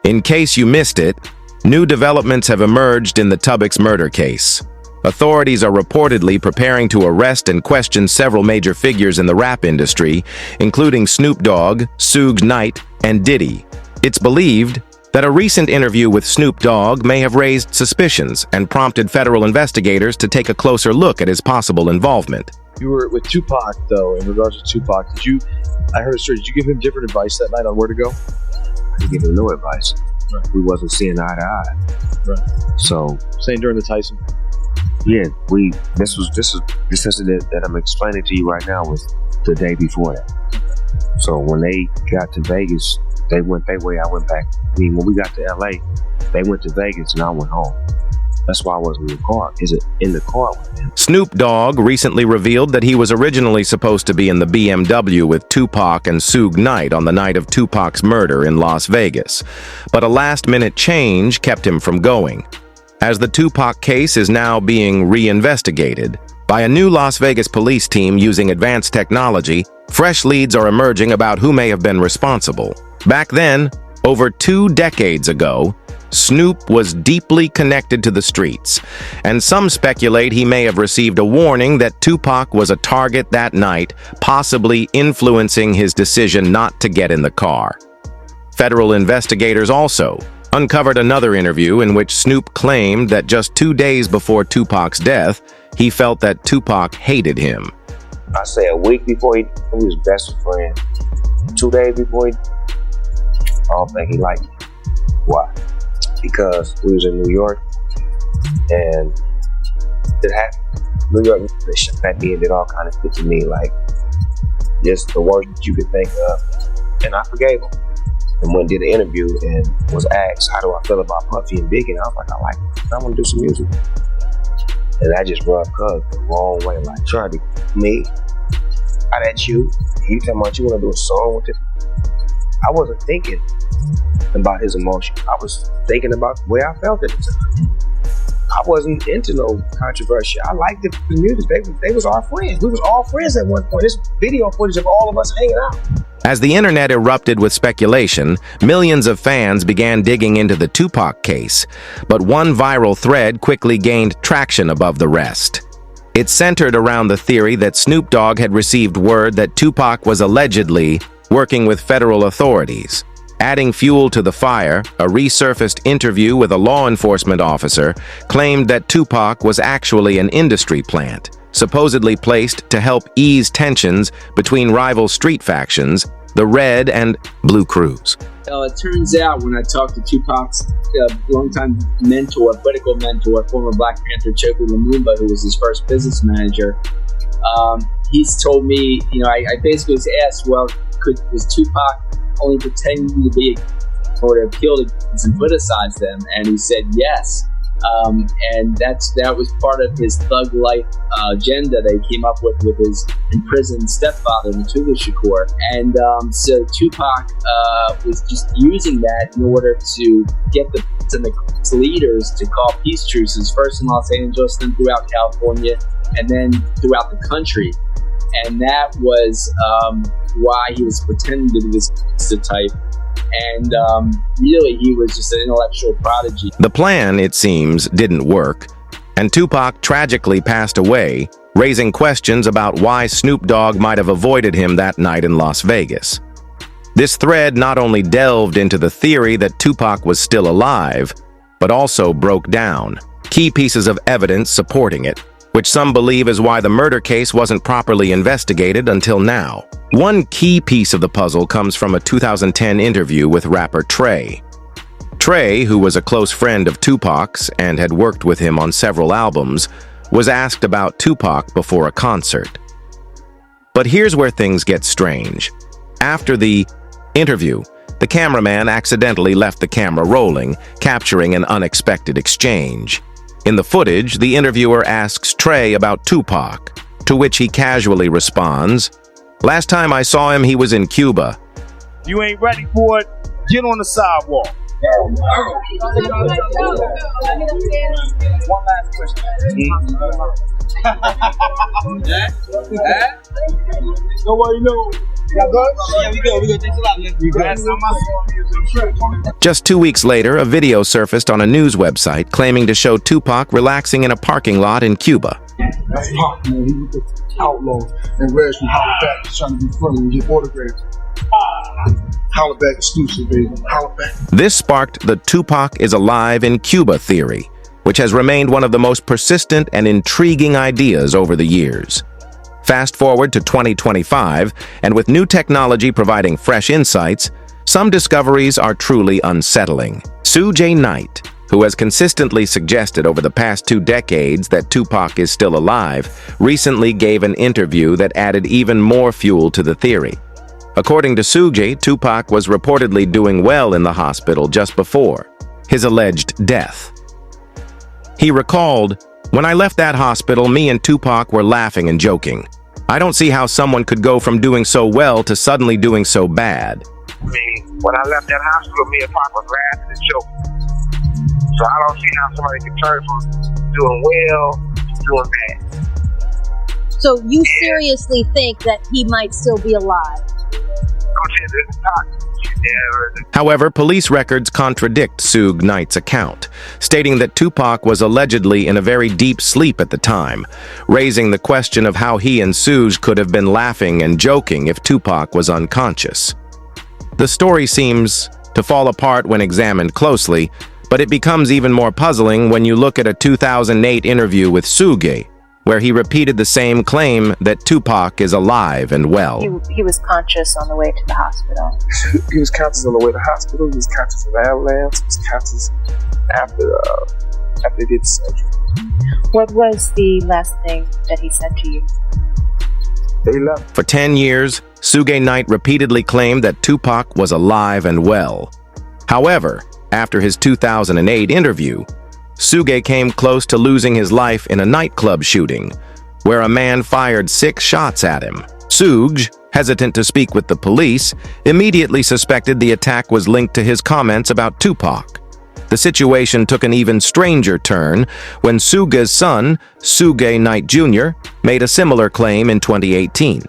In case you missed it, new developments have emerged in the Tupac'S murder case. Authorities are reportedly preparing to arrest and question several major figures in the rap industry, including Snoop Dogg, Suge Knight, and Diddy. It's believed that a recent interview with Snoop Dogg may have raised suspicions and prompted federal investigators to take a closer look at his possible involvement. You were with Tupac, though, in regards to Tupac. I heard a story, did you give him different advice that night on where to go? I didn't give him no advice. Right. We wasn't seeing eye to eye. Right. So. Same during the Tyson? Yeah, this incident that I'm explaining to you right now was the day before that. So when they got to Vegas, they went their way, I went back. I mean, when we got to LA, they went to Vegas and I went home. That's why I wasn't in the car. Is it in the car with him? Snoop Dogg recently revealed that he was originally supposed to be in the BMW with Tupac and Suge Knight on the night of Tupac's murder in Las Vegas. But a last-minute change kept him from going. As the Tupac case is now being reinvestigated by a new Las Vegas police team using advanced technology, fresh leads are emerging about who may have been responsible. Back then, over 2 decades ago, Snoop was deeply connected to the streets, and some speculate he may have received a warning that Tupac was a target that night, possibly influencing his decision not to get in the car. Federal investigators also uncovered another interview in which Snoop claimed that just 2 days before Tupac's death, he felt that Tupac hated him. I say a week before he was best friend. 2 days before I don't think he liked me. Why? Because we was in New York and it happened. New York, they shot at me and did all kind of shit to me, like just the worst you could think of. And I forgave him. And went and did an interview and was asked, how do I feel about Puffy and Biggie? And I was like, I like it. I want to do some music. And I just rubbed Cuz the wrong way. Like, Charlie, me? How that you? You talking about you want to do a song with this? I wasn't thinking about his emotion. I was thinking about the way I felt at the time. I wasn't into no controversy. I liked the music. They was our friends. We was all friends at one point. This video footage of all of us hanging out. As the internet erupted with speculation, millions of fans began digging into the Tupac case, but one viral thread quickly gained traction above the rest. It centered around the theory that Snoop Dogg had received word that Tupac was allegedly working with federal authorities. Adding fuel to the fire, a resurfaced interview with a law enforcement officer claimed that Tupac was actually an industry plant, supposedly placed to help ease tensions between rival street factions, the Red and Blue Crews. It turns out when I talked to Tupac's longtime mentor, political mentor, former Black Panther Choku Lumumba, who was his first business manager, he's told me, I basically was asked, well, was Tupac only pretending to be or to appeal to and criticize them? And he said yes. And that was part of his thug life agenda they came up with his imprisoned stepfather, Tupac Shakur. And so Tupac was just using that in order to get the leaders to call peace truces, first in Los Angeles, then throughout California, and then throughout the country. And that was why he was pretending to be this type. And really, he was just an intellectual prodigy. The plan, it seems, didn't work, and Tupac tragically passed away, raising questions about why Snoop Dogg might have avoided him that night in Las Vegas. This thread not only delved into the theory that Tupac was still alive, but also broke down key pieces of evidence supporting it, which some believe is why the murder case wasn't properly investigated until now. One key piece of the puzzle comes from a 2010 interview with rapper Trey. Trey, who was a close friend of Tupac's and had worked with him on several albums, was asked about Tupac before a concert. But here's where things get strange. After the interview, the cameraman accidentally left the camera rolling, capturing an unexpected exchange. In the footage, the interviewer asks Trey about Tupac, to which he casually responds, "Last time I saw him, he was in Cuba." You ain't ready for it? Get on the sidewalk. One last question. Nobody knows. Yeah, we good. Thanks a lot, man. You good. Just 2 weeks later, a video surfaced on a news website claiming to show Tupac relaxing in a parking lot in Cuba. That's Pac, man. He was the outlaw. And Reg from Holla Back was trying to be funny and get autographs. Holla Back exclusive, baby. Holla Back. This sparked the Tupac is alive in Cuba theory, which has remained one of the most persistent and intriguing ideas over the years. Fast forward to 2025, and with new technology providing fresh insights, some discoveries are truly unsettling. Suge Knight, who has consistently suggested over the past 2 decades that Tupac is still alive, recently gave an interview that added even more fuel to the theory. According to Suge, Tupac was reportedly doing well in the hospital just before his alleged death. He recalled, "When I left that hospital, me and Tupac were laughing and joking. I don't see how someone could go from doing so well to suddenly doing so bad." I mean, when I left that hospital, me and Pop was laughing and joking. So I don't see how somebody can turn from doing well to doing bad. So you seriously think that he might still be alive? However, police records contradict Suge Knight's account, stating that Tupac was allegedly in a very deep sleep at the time, raising the question of how he and Suge could have been laughing and joking if Tupac was unconscious. The story seems to fall apart when examined closely, but it becomes even more puzzling when you look at a 2008 interview with Suge, where he repeated the same claim that Tupac is alive and well. He was conscious on the way to the hospital. He was conscious on the way to the hospital. He was conscious in the ambulance. He was conscious after they did the surgery. What was the last thing that he said to you? They left. For 10 years, Suge Knight repeatedly claimed that Tupac was alive and well. However, after his 2008 interview, Suge came close to losing his life in a nightclub shooting, where a man fired 6 shots at him. Suge, hesitant to speak with the police, immediately suspected the attack was linked to his comments about Tupac. The situation took an even stranger turn when Suge's son, Suge Knight Jr., made a similar claim in 2018.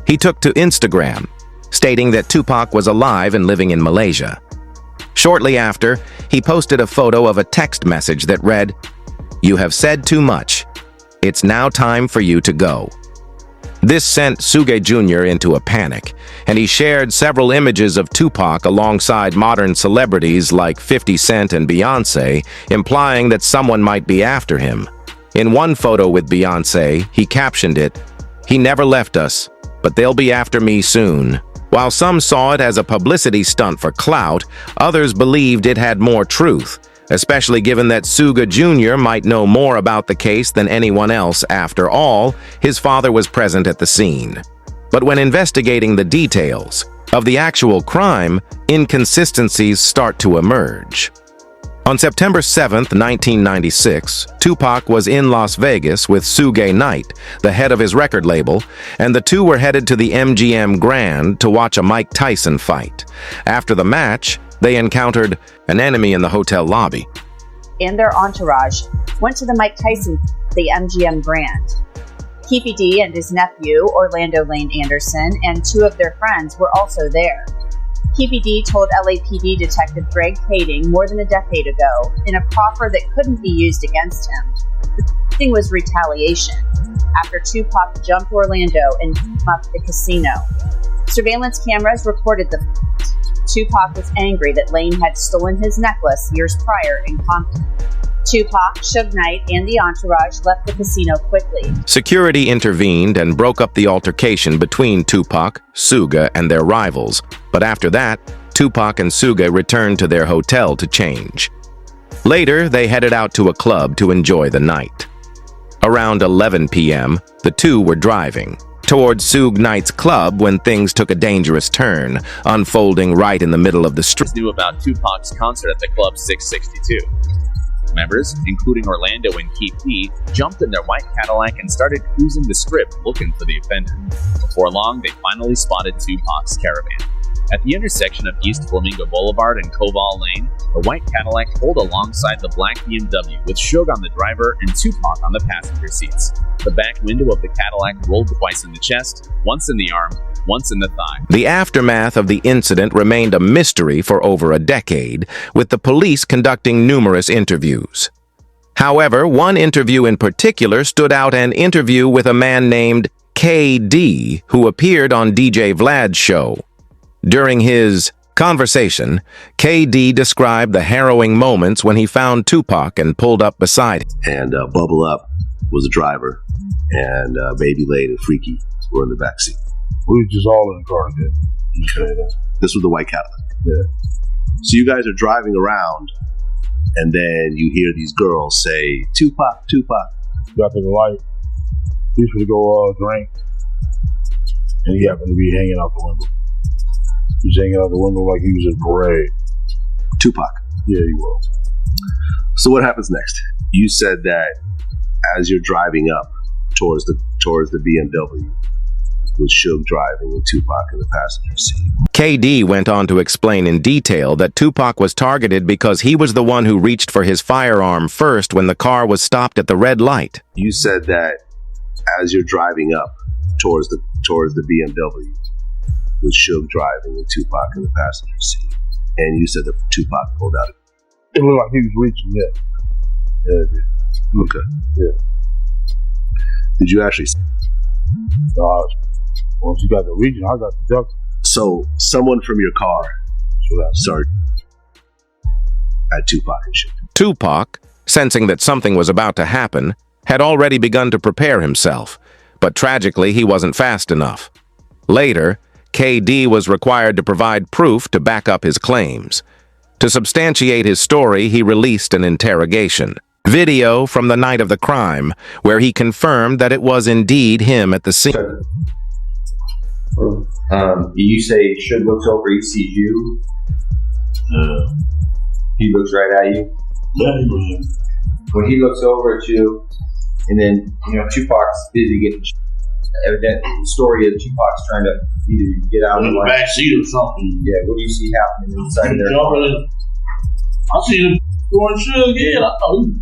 He took to Instagram, stating that Tupac was alive and living in Malaysia. Shortly after, he posted a photo of a text message that read, "You have said too much. It's now time for you to go." This sent Suge Jr. into a panic, and he shared several images of Tupac alongside modern celebrities like 50 Cent and Beyonce, implying that someone might be after him. In one photo with Beyonce, he captioned it, "He never left us, but they'll be after me soon." While some saw it as a publicity stunt for clout, others believed it had more truth, especially given that Suge Jr. might know more about the case than anyone else. After all, his father was present at the scene. But when investigating the details of the actual crime, inconsistencies start to emerge. On September 7, 1996, Tupac was in Las Vegas with Suge Knight, the head of his record label, and the two were headed to the MGM Grand to watch a Mike Tyson fight. After the match, they encountered an enemy in the hotel lobby. And their entourage went to the Mike Tyson, the MGM Grand. Keefy D and his nephew, Orlando Lane Anderson, and 2 of their friends were also there. Keefy D told LAPD Detective Greg Kading more than a decade ago in a proffer that couldn't be used against him. The thing was retaliation after Tupac jumped Orlando and mucked the casino. Surveillance cameras recorded the fight. Tupac was angry that Lane had stolen his necklace years prior in Compton. Tupac, Suge Knight, and the entourage left the casino quickly. Security intervened and broke up the altercation between Tupac, Suge, and their rivals. But after that, Tupac and Suge returned to their hotel to change. Later, they headed out to a club to enjoy the night. Around 11 p.m., the two were driving towards Suge Knight's club when things took a dangerous turn, unfolding right in the middle of the street. Knew about Tupac's concert at the Club 662. Members, including Orlando and Keith D, jumped in their white Cadillac and started cruising the strip looking for the offender. Before long, they finally spotted Tupac's caravan. At the intersection of East Flamingo Boulevard and Koval Lane, the white Cadillac pulled alongside the black BMW with Suge on the driver and Tupac on the passenger seats. The back window of the Cadillac rolled twice in the chest, once in the arm, once in the thigh. The aftermath of the incident remained a mystery for over a decade, with the police conducting numerous interviews. However, one interview in particular stood out, an interview with a man named KD, who appeared on DJ Vlad's show. During his conversation, KD described the harrowing moments when he found Tupac and pulled up beside him. And Bubble Up was the driver, and Baby Lade and Freaky were in the backseat. We were just all in the car together. Okay. This was the white Cadillac. Yeah. So you guys are driving around, and then you hear these girls say, Tupac, Tupac. Got to the light. He's going to go drink, and he happened to be hanging out the window. He's hanging out the window like he was in parade. Tupac. Yeah, he was. So what happens next? You said that as you're driving up towards the BMW, with Suge driving and Tupac in the passenger seat. KD went on to explain in detail that Tupac was targeted because he was the one who reached for his firearm first when the car was stopped at the red light. You said that as you're driving up towards the BMW, with Suge driving and Tupac in the passenger seat, and you said that Tupac pulled out. It looked like he was reaching, yeah. Yeah, it did. Okay. Yeah. Did you actually? Once you got the region, I got the duck. So someone from your car started at Tupac and shit. Tupac, sensing that something was about to happen, had already begun to prepare himself, but tragically he wasn't fast enough. Later, KD was required to provide proof to back up his claims. To substantiate his story, he released an interrogation video from the night of the crime, where he confirmed that it was indeed him at the scene. You say Suge looks over, he sees you. He looks right at you. When he looks over at you, and then Tupac's busy getting. Evidently, the story is Tupac's trying to either get out of the back seat or something. Yeah, what do you see happening inside of there? I see him going Suge again. I thought he.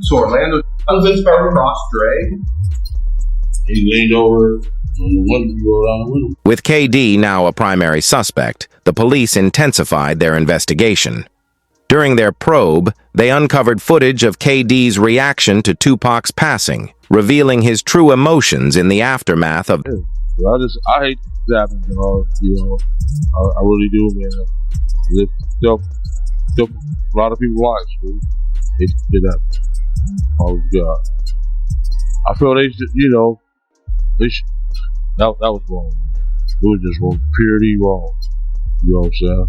So Orlando across Dre. He leaned over and the window rolled down the window. With KD now a primary suspect, the police intensified their investigation. During their probe, they uncovered footage of KD's reaction to Tupac's passing, revealing his true emotions in the aftermath of. I hate that happens and all, I really do, man. It took a lot of people's lives, dude. It did that. Oh God. I feel that was wrong. It was just wrong, purely wrong. You know what I'm saying?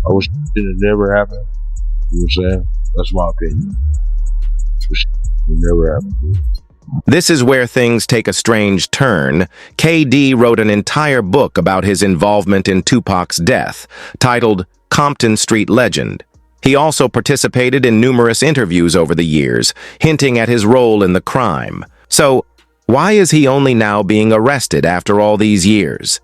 I wish it never happened. You know what I'm saying? That's my opinion. It never happened. This is where things take a strange turn. KD wrote an entire book about his involvement in Tupac's death, titled Compton Street Legend. He also participated in numerous interviews over the years, hinting at his role in the crime. So, why is he only now being arrested after all these years?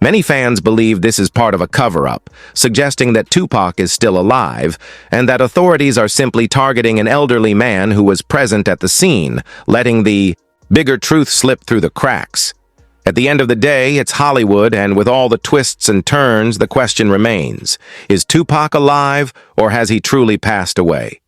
Many fans believe this is part of a cover-up, suggesting that Tupac is still alive, and that authorities are simply targeting an elderly man who was present at the scene, letting the bigger truth slip through the cracks. At the end of the day, it's Hollywood, and with all the twists and turns, the question remains, is Tupac alive, or has he truly passed away?